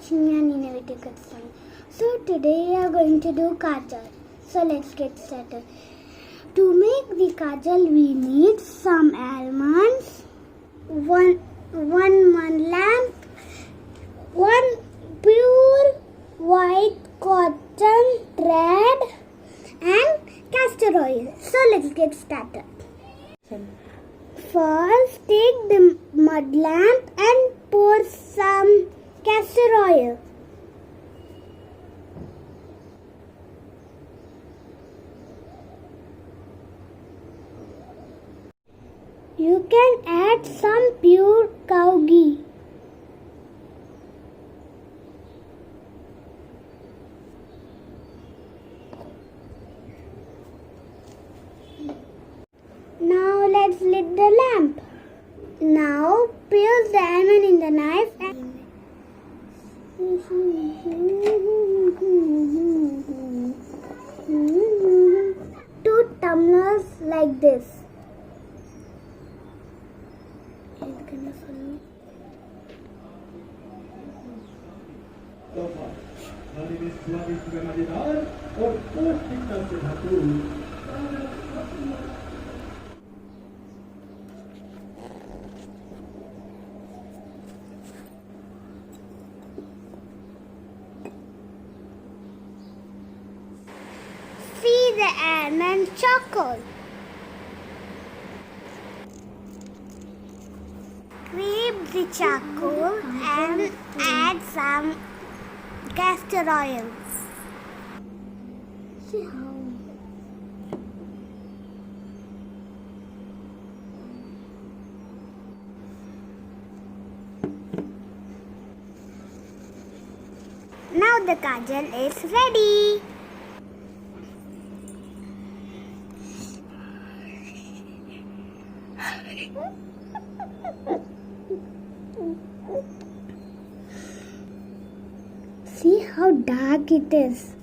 watching an innovative customer. So today we are going to do kajal. So let's get started. To make the kajal we need some almonds, one lamp, one pure white cotton thread and castor oil. So let's get started. First, take the mud lamp and pour some castor oil. You can add some pure cow ghee. Now let's lit the lamp. Now pierce the almond in the knife and 2 tumblers like this. See the almond charcoal. Scrape the charcoal and add some castor oil. See how. Now the kajal is ready. See how dark it is.